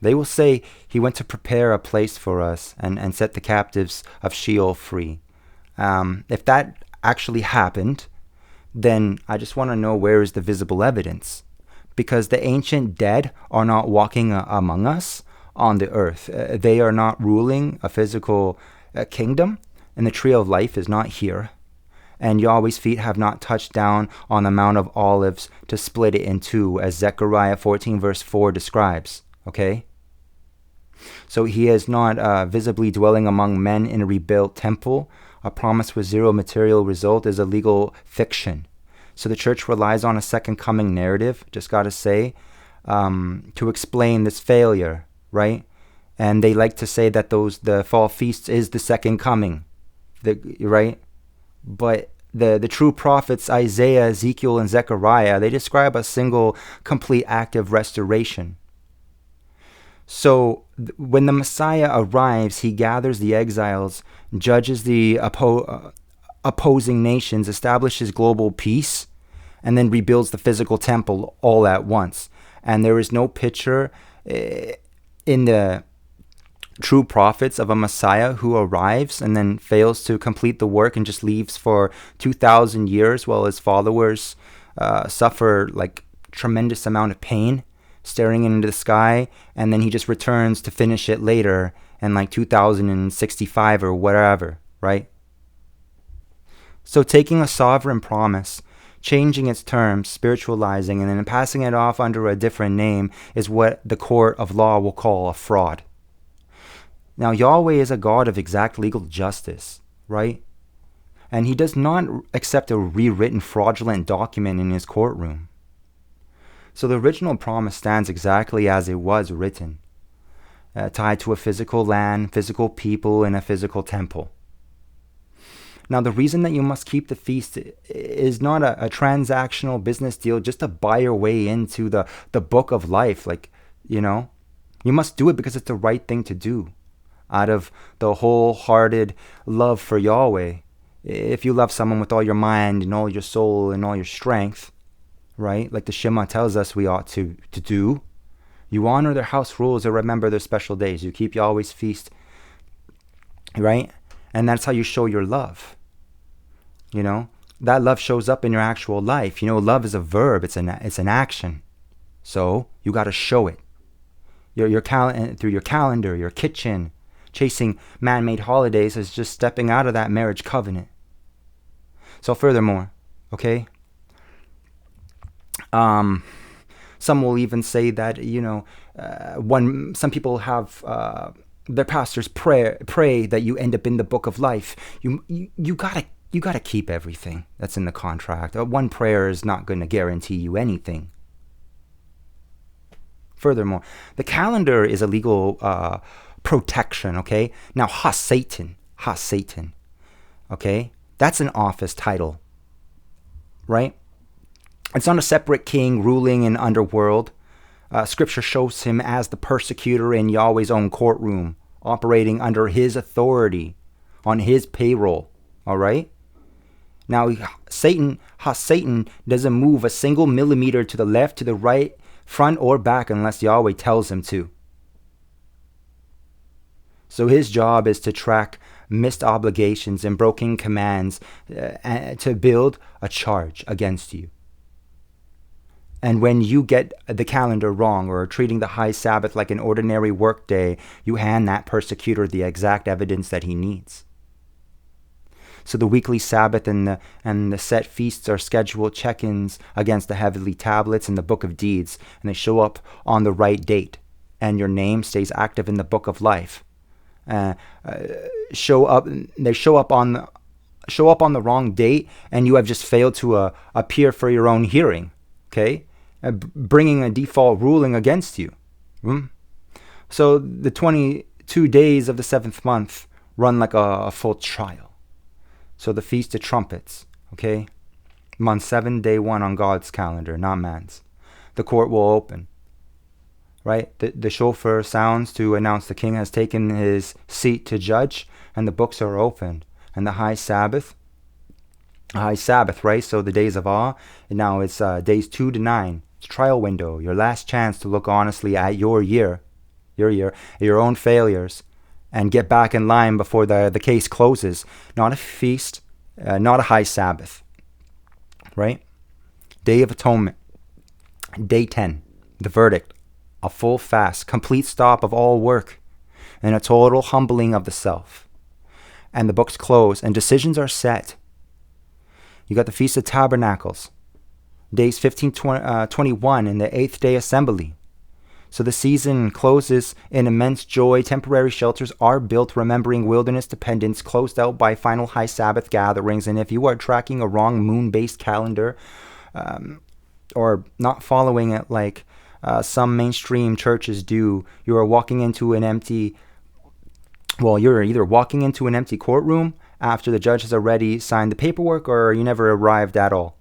They will say he went to prepare a place for us and set the captives of Sheol free. If that actually happened, then I just want to know, where is the visible evidence? Because the ancient dead are not walking among us on the earth. They are not ruling a physical kingdom, and the tree of life is not here. and Yahweh's feet have not touched down on the Mount of Olives to split it in two, as Zechariah 14 verse 4 describes. Okay? So he is not visibly dwelling among men in a rebuilt temple. A promise with zero material result is a legal fiction. So the church relies on a second coming narrative, just got to say, to explain this failure, right? And they like to say that the fall feasts is the second coming, right? But the true prophets, Isaiah, Ezekiel, and Zechariah, they describe a single complete act of restoration. So when the Messiah arrives, he gathers the exiles, judges the opposing nations, establishes global peace, and then rebuilds the physical temple all at once. And there is no picture in the true prophets of a Messiah who arrives and then fails to complete the work and just leaves for 2,000 years while his followers suffer like tremendous amount of pain, staring into the sky, and then he just returns to finish it later in like 2065 or whatever, right? So taking a sovereign promise, changing its terms, spiritualizing, and then passing it off under a different name is what the court of law will call a fraud. Now, Yahweh is a God of exact legal justice, right? And he does not accept a rewritten fraudulent document in his courtroom. So the original promise stands exactly as it was written, tied to a physical land, physical people, and a physical temple. Now, the reason that you must keep the feast is not a transactional business deal just to buy your way into the book of life. Like, you know, you must do it because it's the right thing to do out of the wholehearted love for Yahweh. If you love someone with all your mind and all your soul and all your strength, right, like the Shema tells us we ought to do, you honor their house rules and remember their special days. You keep Yahweh's feast, right? And that's how you show your love. You know, that love shows up in your actual life. You know, love is a verb. It's an action. So you got to show it. Through your calendar, your kitchen. Chasing man-made holidays is just stepping out of that marriage covenant. So furthermore, okay, some will even say that, you know, some people have their pastors pray that you end up in the book of life. You gotta keep everything that's in the contract. One prayer is not going to guarantee you anything. Furthermore, the calendar is a legal protection, okay? Now, Ha-Satan, okay? That's an office title, right? It's not a separate king ruling in underworld. Scripture shows him as the persecutor in Yahweh's own courtroom, operating under his authority, on his payroll, all right? Now, Satan doesn't move a single millimeter to the left, to the right, front or back unless Yahweh tells him to. So his job is to track missed obligations and broken commands to build a charge against you. And when you get the calendar wrong or are treating the high Sabbath like an ordinary work day, you hand that persecutor the exact evidence that he needs. So the weekly Sabbath and the set feasts are scheduled check-ins against the heavenly tablets in the book of deeds, and they show up on the right date, and your name stays active in the book of life. They show up on the wrong date, and you have just failed to appear for your own hearing. Okay, bringing a default ruling against you. So the 22 days of the 7th month run like a full trial. So the Feast of Trumpets, okay? Month 7, day 1 on God's calendar, not man's. The court will open, right? The shofar sounds to announce the king has taken his seat to judge, and the books are opened. And the high Sabbath, right? So the days of awe, and now it's days 2 to 9. It's trial window, your last chance to look honestly at your own failures, and get back in line before the case closes. Not a feast, not a high Sabbath, right? Day of Atonement, day 10, the verdict, a full fast, complete stop of all work, and a total humbling of the self. And the books close, and decisions are set. You got the Feast of Tabernacles, days 15, 21, and the 8th day assembly. So the season closes in immense joy. Temporary shelters are built, remembering wilderness dependence, closed out by final high Sabbath gatherings. And if you are tracking a wrong moon-based calendar, or not following it like some mainstream churches do, you are walking into an empty, well, you're either walking into an empty courtroom after the judge has already signed the paperwork, or you never arrived at all,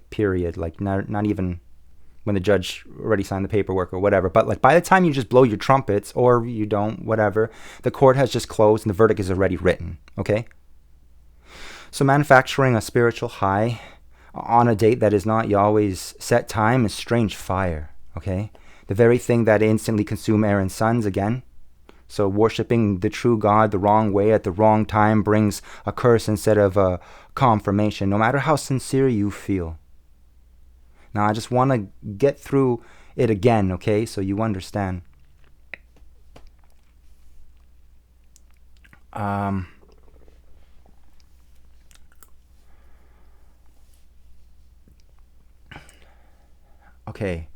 period, like not even when the judge already signed the paperwork or whatever. But like by the time you just blow your trumpets, or you don't, whatever, the court has just closed and the verdict is already written, okay? So manufacturing a spiritual high on a date that is not Yahweh's set time is strange fire, okay? The very thing that instantly consumed Aaron's sons again. So worshiping the true God the wrong way at the wrong time brings a curse instead of a confirmation, no matter how sincere you feel. Now, I just want to get through it again, okay, so you understand. Okay,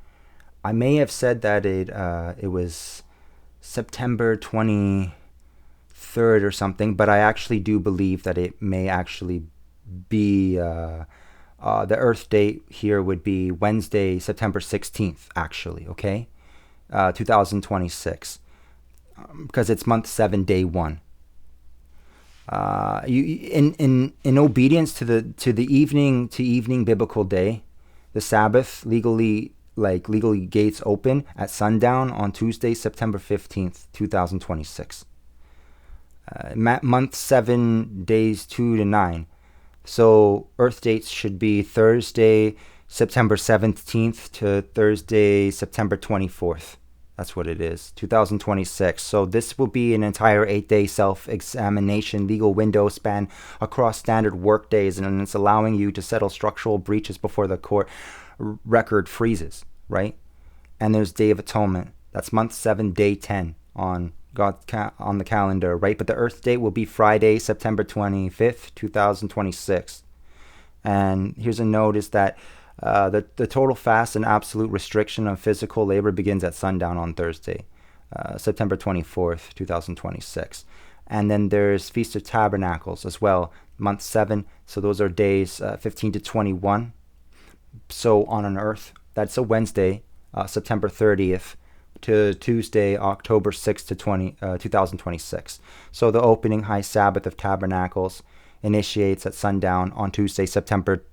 I may have said that it was September 23rd or something, but I actually do believe that it may actually be the Earth date here would be Wednesday, September 16th, actually, okay? 2026, because it's month 7, day 1. In obedience to the evening to evening biblical day, the Sabbath legally gates open at sundown on Tuesday, September 15th, 2026. Month 7, days 2 to 9. So Earth dates should be Thursday, September 17th to Thursday, September 24th. That's what it is, 2026. So this will be an entire 8-day self-examination legal window span across standard work days, and it's allowing you to settle structural breaches before the court record freezes, right? And there's Day of Atonement. That's month 7, day 10 on on the calendar, right? But the Earth date will be Friday, September 25th, 2026. And here's a notice that the total fast and absolute restriction of physical labor begins at sundown on Thursday, September 24th, 2026. And then there's Feast of Tabernacles as well, month 7. So those are days 15 to 21. So on an Earth, that's a Wednesday, September 30th, to Tuesday, October 6th to 2026. So the opening high Sabbath of Tabernacles initiates at sundown on Tuesday, September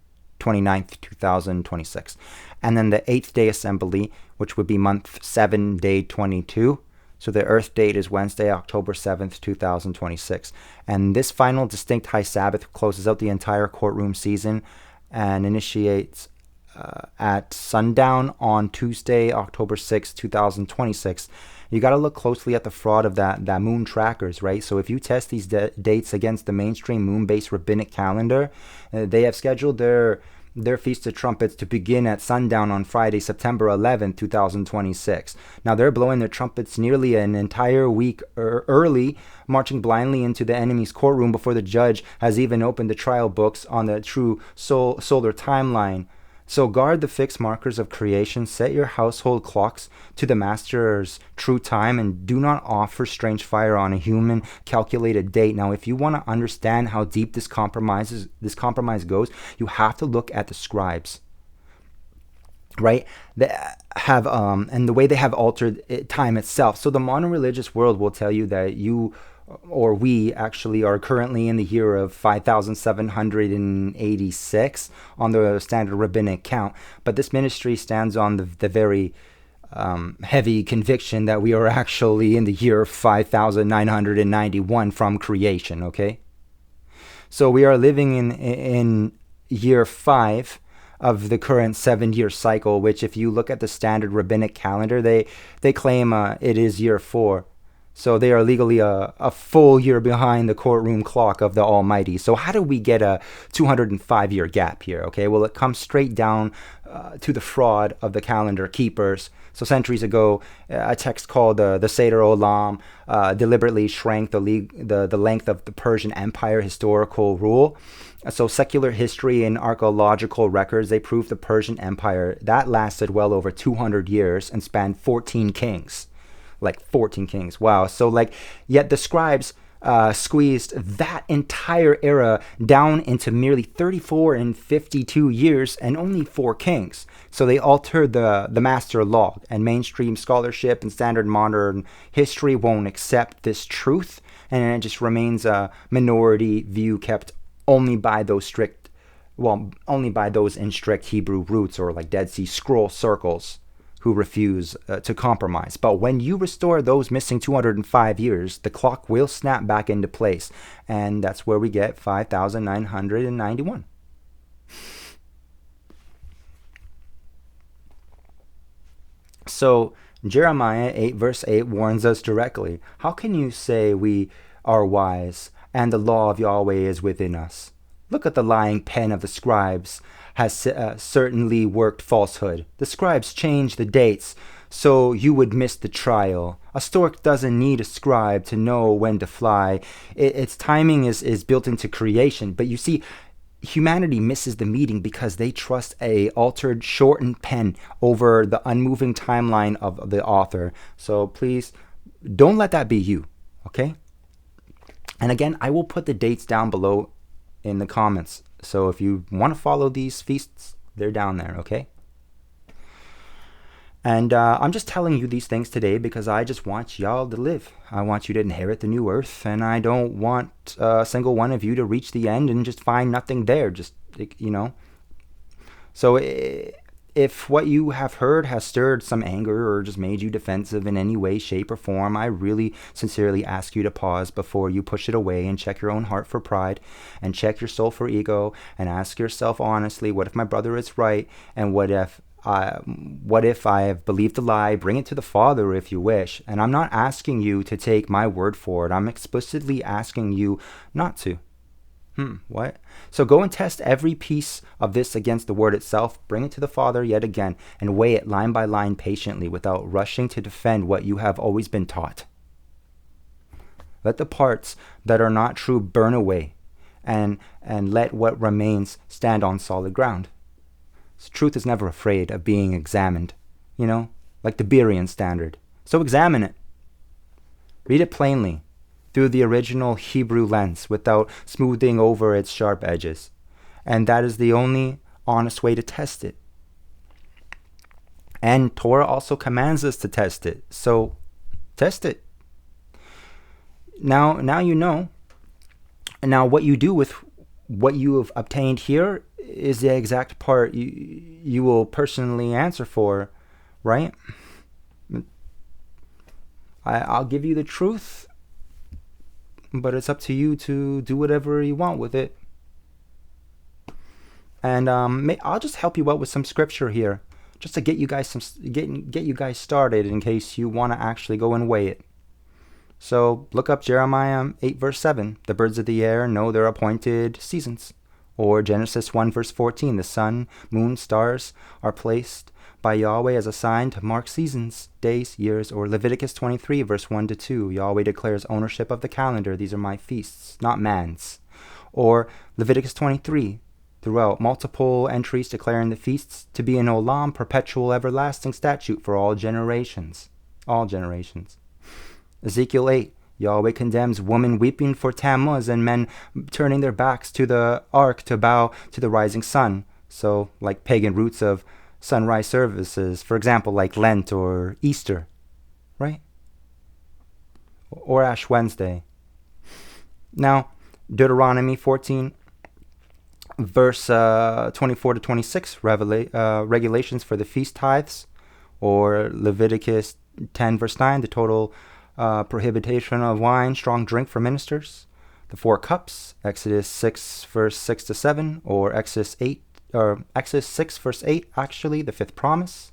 29th, 2026. And then the 8th day assembly, which would be month 7, day 22. So the Earth date is Wednesday, October 7th, 2026. And this final distinct high Sabbath closes out the entire courtroom season and initiates at sundown on Tuesday, October 6, 2026. You got to look closely at the fraud of that moon trackers, right? So if you test these dates against the mainstream moon-based rabbinic calendar, they have scheduled their Feast of Trumpets to begin at sundown on Friday, September 11th, 2026. Now they're blowing their trumpets nearly an entire week early, marching blindly into the enemy's courtroom before the judge has even opened the trial books on the true solar timeline. So guard the fixed markers of creation, set your household clocks to the master's true time, and do not offer strange fire on a human calculated date. Now, if you want to understand how deep this compromise goes, you have to look at the scribes, right? They have and the way they have altered time itself. So the modern religious world will tell you that you or we actually are currently in the year of 5786 on the standard rabbinic count. But this ministry stands on the very heavy conviction that we are actually in the year 5991 from creation, okay? So we are living in year 5 of the current 7-year cycle, which if you look at the standard rabbinic calendar, they claim it is year 4. So they are legally a full year behind the courtroom clock of the Almighty. So how do we get a 205-year gap here? Okay, well, it comes straight down to the fraud of the calendar keepers. So centuries ago, a text called the Seder Olam deliberately shrank the length of the Persian Empire historical rule. So secular history and archaeological records, they prove the Persian Empire, that lasted well over 200 years and spanned 14 kings. Like 14 kings. Wow. So yet the scribes squeezed that entire era down into merely 34 and 52 years and only 4 kings. So they altered the master log, and mainstream scholarship and standard modern history won't accept this truth, and it just remains a minority view kept only by those in strict Hebrew roots, or like Dead Sea Scroll circles, who refuse to compromise. But when you restore those missing 205 years, the clock will snap back into place. And that's where we get 5,991. So Jeremiah 8 verse 8 warns us directly. How can you say we are wise and the law of Yahweh is within us? Look at the lying pen of the scribes has certainly worked falsehood. The scribes changed the dates so you would miss the trial. A stork doesn't need a scribe to know when to fly. Its timing is built into creation. But you see, humanity misses the meeting because they trust a altered, shortened pen over the unmoving timeline of the author. So please, don't let that be you, okay? And again, I will put the dates down below in the comments. So if you want to follow these feasts, they're down there, okay? And I'm just telling you these things today because I just want y'all to live. I want you to inherit the new earth, and I don't want a single one of you to reach the end and just find nothing there. Just, you know. So if what you have heard has stirred some anger or just made you defensive in any way, shape, or form, I really sincerely ask you to pause before you push it away and check your own heart for pride and check your soul for ego and ask yourself honestly, what if my brother is right? And what if I have believed a lie? Bring it to the Father if you wish. And I'm not asking you to take my word for it. I'm explicitly asking you not to. What? So go and test every piece of this against the word itself. Bring it to the Father yet again and weigh it line by line patiently without rushing to defend what you have always been taught. Let the parts that are not true burn away and let what remains stand on solid ground. So truth is never afraid of being examined, you know, like the Berean standard. So examine it. Read it plainly, through the original Hebrew lens without smoothing over its sharp edges. And that is the only honest way to test it. And Torah also commands us to test it. So test it. Now you know. Now what you do with what you have obtained here is the exact part you will personally answer for, right? I'll give you the truth, but it's up to you to do whatever you want with it. And I'll just help you out with some scripture here, just to get you guys get you guys started in case you want to actually go and weigh it. So look up Jeremiah 8 verse 7. The birds of the air know their appointed seasons. Or Genesis 1 verse 14. The sun, moon, stars are placed by Yahweh as a sign to mark seasons, days, years. Or Leviticus 23 verse 1 to 2. Yahweh declares ownership of the calendar. These are my feasts, not man's. Or Leviticus 23. Throughout, multiple entries declaring the feasts to be an olam, perpetual everlasting statute for all generations. All generations. Ezekiel 8, Yahweh condemns women weeping for Tammuz and men turning their backs to the ark to bow to the rising sun. So, like pagan roots of sunrise services, for example, like Lent or Easter, right? Or Ash Wednesday. Now, Deuteronomy 14, verse 24 to 26, regulations for the feast tithes. Or Leviticus 10, verse 9, the total prohibition of wine, strong drink for ministers. The 4 cups, Exodus 6 verse 6 to 7, or Exodus 6 verse 8, actually, the 5th promise.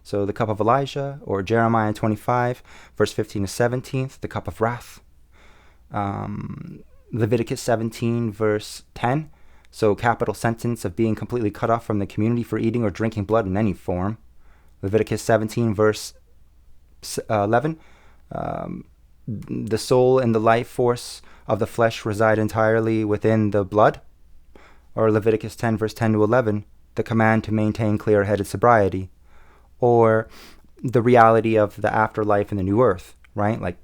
So the cup of Elijah, or Jeremiah 25, verse 15 to 17, the cup of wrath. Leviticus 17, verse 10, so capital sentence of being completely cut off from the community for eating or drinking blood in any form. Leviticus 17, verse 11, the soul and the life force of the flesh reside entirely within the blood. Or Leviticus 10, verse 10 to 11, the command to maintain clear-headed sobriety. Or the reality of the afterlife in the new earth, right? Like,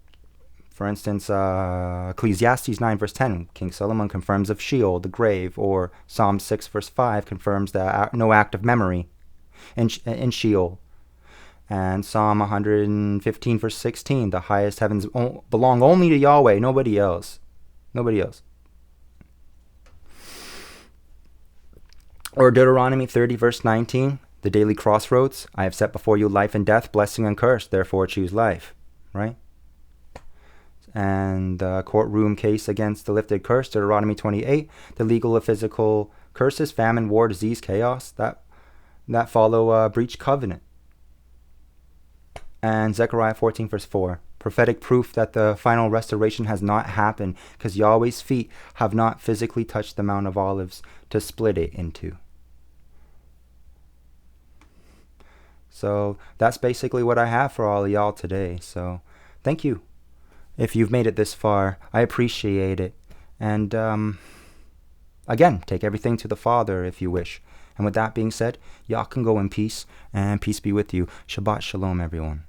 for instance, Ecclesiastes 9, verse 10, King Solomon confirms of Sheol, the grave. Or Psalm 6, verse 5 confirms the no act of memory in Sheol. And Psalm 115, verse 16, the highest heavens belong only to Yahweh, nobody else. Nobody else. Or Deuteronomy 30, verse 19, the daily crossroads. I have set before you life and death, blessing and curse, therefore choose life, right? And the courtroom case against the lifted curse, Deuteronomy 28, the legal and physical curses, famine, war, disease, chaos, that follow breach covenant. And Zechariah 14, verse 4, prophetic proof that the final restoration has not happened because Yahweh's feet have not physically touched the Mount of Olives to split it into. So that's basically what I have for all of y'all today. So thank you. If you've made it this far, I appreciate it. And again, take everything to the Father if you wish. And with that being said, y'all can go in peace, and peace be with you. Shabbat shalom, everyone.